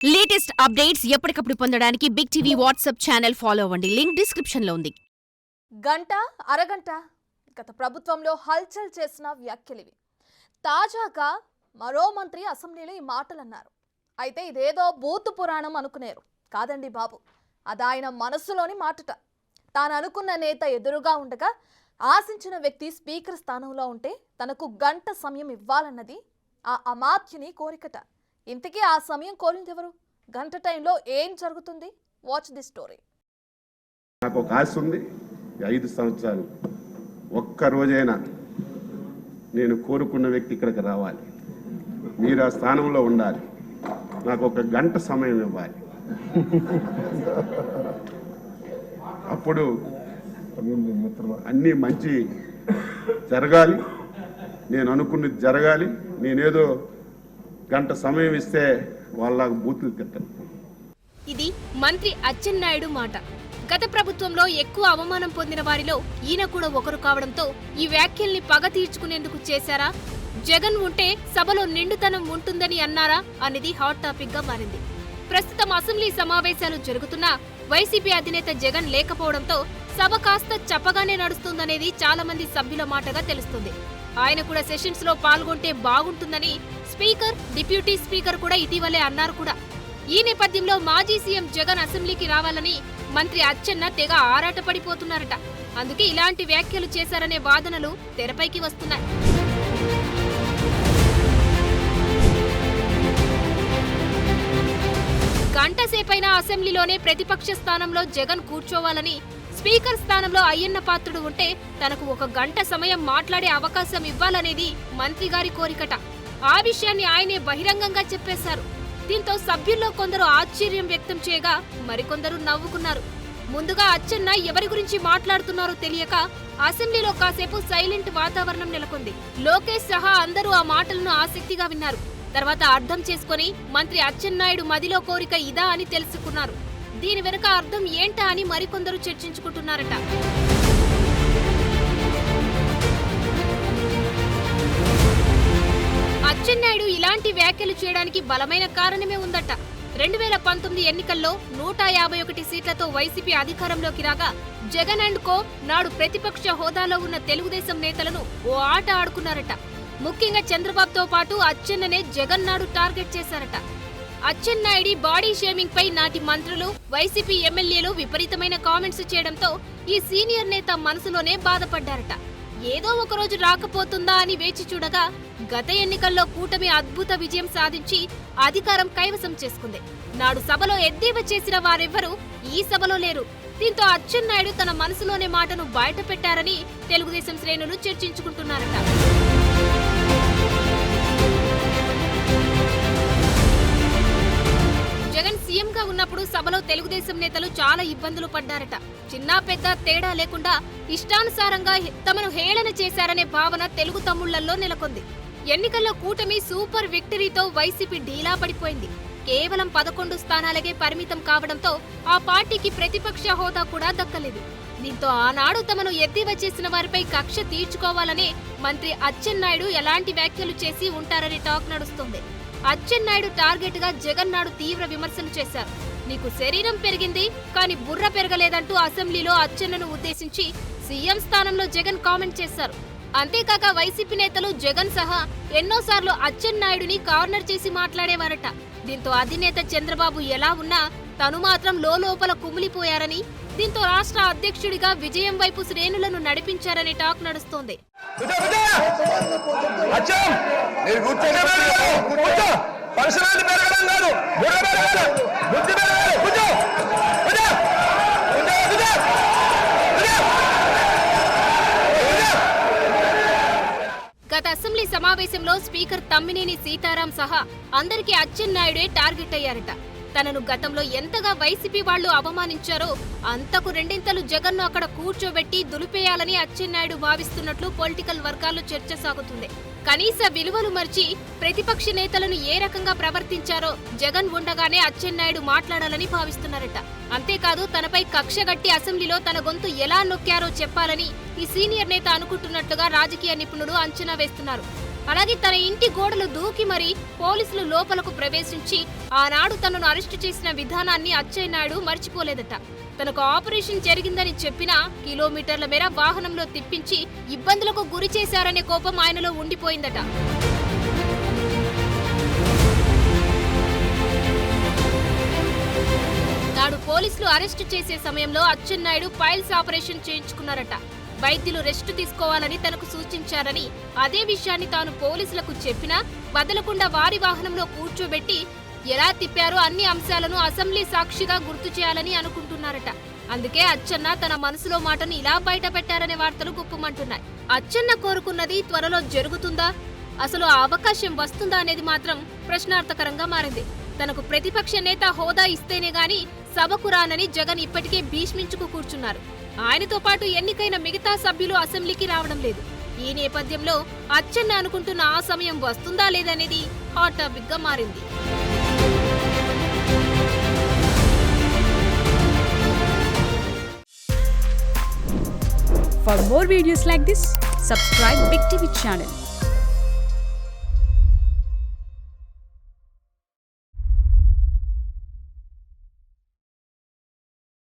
Latest updates ఎప్పటికప్పుడు పొందడానికి Big TV WhatsApp channel follow అవ్వండి. లింక్ డిస్క్రిప్షన్ లో ఉంది. గంట అరగంట గత ప్రభుత్వంలో హల్చల్ చేసిన వ్యాఖ్యలివి. తాజాగా మరో మంత్రి అసెంబ్లీలో ఈ మాటలు అన్నారు. అయితే ఇదేదో బూతు పురాణం అనుకునేరు కాదండి బాబు, అది ఆయన మనసులోని మాటట. తాను అనుకున్న నేత ఎదురుగా ఉండగా ఆశించిన వ్యక్తి స్పీకర్ స్థానంలో ఉంటే తనకు గంట సమయం ఇవ్వాలన్నది ఆ అమాత్యుని కోరికట. ఇంతకీ ఆ సమయం కోరింది ఎవరు? గంట టైంలో ఏం జరుగుతుంది? Watch the story. నాకు ఒక ఆశ ఉంది. 5 సంవత్సరాలు ఒక్క రోజైనా నేను కోరుకున్న వ్యక్తి ఇక్కడికి రావాలి, మీరు ఆ స్థానంలో ఉండాలి, నాకు ఒక గంట సమయం ఇవ్వాలి. అప్పుడు అన్నీ మంచి జరగాలి, నేను అనుకున్నది జరగాలి. నేనేదో గంట సమయం ఇస్తే వాళ్ళ బూతులు తిట్టారు. ఇది మంత్రి అచ్చెన్నాయుడు మాట. గత ప్రభుత్వంలో ఎక్కువ అవమానం పొందిన వారిలో ఈయన కూడా ఒకరు కావడంతో ఈ వ్యాఖ్యల్ని పగ తీర్చుకునేందుకు చేశారా? జగన్ ఉంటే సభలో నిండుతనం ఉంటుందని అన్నారా అనేది హాట్ టాపిక్ గా మారింది. ప్రస్తుతం అసెంబ్లీ సమావేశాలు జరుగుతున్నా వైసీపీ అధినేత జగన్ లేకపోవడంతో సభ కాస్త చప్పగానే నడుస్తుందనేది చాలా మంది సభ్యుల మాటగా తెలుస్తుంది. ఆయన కూడా సెషన్స్ లో పాల్గొంటే బాగుంటుందని స్పీకర్, డిప్యూటీ స్పీకర్ కూడా ఇటీవలే అన్నారు కూడా. ఈ నేపథ్యంలో మాజీ సీఎం జగన్ అసెంబ్లీకి రావాలని మంత్రి అచ్చెన్న తెగ ఆరాటపడిపోతున్నారట. అందుకే ఇలాంటి వ్యాఖ్యలు చేశారనే వాదనలు తెరపైకి వస్తున్నాయి. గంట సేపైనా అసెంబ్లీలోనే ప్రతిపక్ష స్థానంలో జగన్ కూర్చోవాలని, స్పీకర్ స్థానంలో అయ్యన్న పాత్రుడు ఉంటే తనకు ఒక గంట సమయం మాట్లాడే అవకాశం ఇవ్వాలనేది మంత్రి గారి కోరికట. ఆ విషయాన్ని ఆయనే బహిరంగంగా చెప్పేశారు. దీంతో సభ్యుల్లో కొందరు ఆశ్చర్యం వ్యక్తం చేయగా మరికొందరు నవ్వుకున్నారు. ముందుగా అచ్చెన్న ఎవరి గురించి మాట్లాడుతున్నారో తెలియక అసెంబ్లీలో కాసేపు సైలెంట్ వాతావరణం నెలకొంది. లోకేష్ సహా అందరూ ఆ మాటలను ఆసక్తిగా విన్నారు. తర్వాత అర్థం చేసుకుని మంత్రి అచ్చెన్నాయుడు మదిలో కోరిక ఇదా అని తెలుసుకున్నారు. దీని వెనుక అర్థం ఏంటా అని మరికొందరు చర్చించుకుంటున్నారట. అచ్చెన్నాయుడు ఇలాంటి వ్యాఖ్యలు చేయడానికి బలమైన కారణమే ఉందట. 2019 ఎన్నికల్లో 151 సీట్లతో వైసీపీ అధికారంలోకి రాగా జగన్ అండ్ కో నాడు ప్రతిపక్ష హోదాలో ఉన్న తెలుగుదేశం నేతలను ఓ ఆట ఆడుకున్నారట. ముఖ్యంగా చంద్రబాబుతో పాటు అచ్చెన్ననే జగన్ నాడు టార్గెట్ చేశారట. అచ్చెన్నాయుడి బాడీ షేమింగ్ పై నాటి మంత్రులు, వైసీపీ ఎమ్మెల్యేలు విపరీతమైన కామెంట్స్ చేయడంతో ఈ సీనియర్ నేత మనసులోనే బాధపడ్డారట. ఏదో ఒకరోజు రాకపోతుందా అని వేచి చూడగా గత ఎన్నికల్లో కూటమి అద్భుత విజయం సాధించి అధికారం కైవసం చేసుకుంది. నాడు సభలో ఎద్దేవా చేసిన వారెవ్వరూ ఈ సభలో లేరు. దీంతో అచ్చెన్నాయుడు తన మనసులోనే మాటను బయట పెట్టారని తెలుగుదేశం శ్రేణులు చర్చించుకుంటున్నారట. జగన్ సీఎంగా ఉన్నప్పుడు సభలో తెలుగుదేశం నేతలు చాలా ఇబ్బందులు పడ్డారట. చిన్నా పెద్ద తేడా లేకుండా ఇష్టానుసారంగా తమను హేళన చేశారనే భావన తెలుగు తమ్ముళ్లలో నెలకొంది. ఎన్నికల్లో కూటమి సూపర్ విక్టరీతో వైసీపీ ఢీలా పడిపోయింది. కేవలం 11 స్థానాలకే పరిమితం కావడంతో ఆ పార్టీకి ప్రతిపక్ష హోదా కూడా దక్కలేదు. దీంతో ఆనాడు తమను ఎద్దేవా చేసిన వారిపై కక్ష తీర్చుకోవాలనే మంత్రి అచ్చెన్నాయుడు ఎలాంటి వ్యాఖ్యలు చేసి ఉంటారని టాక్ నడుస్తుంది. అచ్చెన్నాయుడు టార్గెట్ గా జగన్ నాడు తీవ్ర విమర్శలు చేశారు. నీకు శరీరం పెరిగింది కానీ బుర్ర పెరగలేదంటూ అసెంబ్లీలో అచ్చెన్నను ఉద్దేశించి సీఎం స్థానంలో జగన్ కామెంట్ చేశారు. అంతేకాక వైసీపీ నేతలు జగన్ సహా ఎన్నోసార్లు అచ్చెన్నాయుడిని కార్నర్ చేసి మాట్లాడేవారట. దీంతో అధినేత చంద్రబాబు ఎలా ఉన్నా తను మాత్రం లోపల కుమిలిపోయారని, దీంతో రాష్ట్ర అధ్యక్షుడిగా విజయం వైపు శ్రేణులను నడిపించారని టాక్ నడుస్తోంది. గత అసెంబ్లీ సమావేశంలో స్పీకర్ తమ్మినేని సీతారాం సహా అందరికీ అచ్చెన్నాయుడే టార్గెట్ అయ్యారట. తనను గతంలో ఎంతగా వైసీపీ వాళ్లు అవమానించారో అంతకు రెండింతలు జగన్ను అక్కడ కూర్చోబెట్టి దులిపేయాలని అచ్చెన్నాయుడు భావిస్తున్నట్లు పొలిటికల్ వర్గాల్లో చర్చ సాగుతుంది. కనీస విలువలు మర్చి ప్రతిపక్ష నేతలను ఏ రకంగా ప్రవర్తించారో జగన్ ఉండగానే అచ్చెన్నాయుడు మాట్లాడాలని భావిస్తున్నారట. అంతేకాదు తనపై కక్షగట్టి అసెంబ్లీలో తన గొంతు ఎలా నొక్కారో చెప్పాలని ఈ సీనియర్ నేత అనుకుంటున్నట్లుగా రాజకీయ నిపుణులు అంచనా వేస్తున్నారు. అలాగే తన ఇంటి గోడలు దూకి మరీ పోలీసులు లోపలకు ప్రవేశించి ఆనాడు తనను అరెస్టు చేసిన విధానాన్ని అచ్చెన్నాయుడు మర్చిపోలేదట. తనకు ఆపరేషన్ జరిగిందని చెప్పినా కిలోమీటర్ల మేర వాహనంలో తిప్పించి ఇబ్బందులకు గురి చేశారనే కోపం ఆయనలో ఉండిపోయిందట. నాడు పోలీసులు అరెస్టు చేసే సమయంలో అచ్చెన్నాయుడు పైల్స్ ఆపరేషన్ చేయించుకున్నారట. వైద్యులు రెస్టు తీసుకోవాలని తనకు సూచించారని, అదే విషయాన్ని తాను పోలీసులకు చెప్పినా వదలకుండా వారి వాహనంలో కూర్చోబెట్టి ఎలా తిప్పారో అన్ని అంశాలను అసెంబ్లీ సాక్షిగా గుర్తు చేయాలని అనుకుంటున్నారట. అందుకే అచ్చెన్న తన మనసులో మాటను ఇలా బయట పెట్టారనే వార్తలు గుప్పమంటున్నాయి. అచ్చెన్న కోరుకున్నది త్వరలో జరుగుతుందా, అసలు ఆ అవకాశం వస్తుందా అనేది మాత్రం ప్రశ్నార్థకరంగా మారింది. తనకు ప్రతిపక్ష నేత హోదా ఇస్తేనే గాని సభకు రానని జగన్ ఇప్పటికే భీష్మించుకు కూర్చున్నారు. ఆయనతో పాటు ఎన్నికైన మిగతా సభ్యులు అసెంబ్లీకి రావడం లేదు. ఈ నేపథ్యంలో అచ్చెన్న అనుకుంటున్న ఆ సమయం వస్తుందా లేదనేది హాట్ టాపిక్ గా మారింది. For more videos like this, subscribe Big TV channel.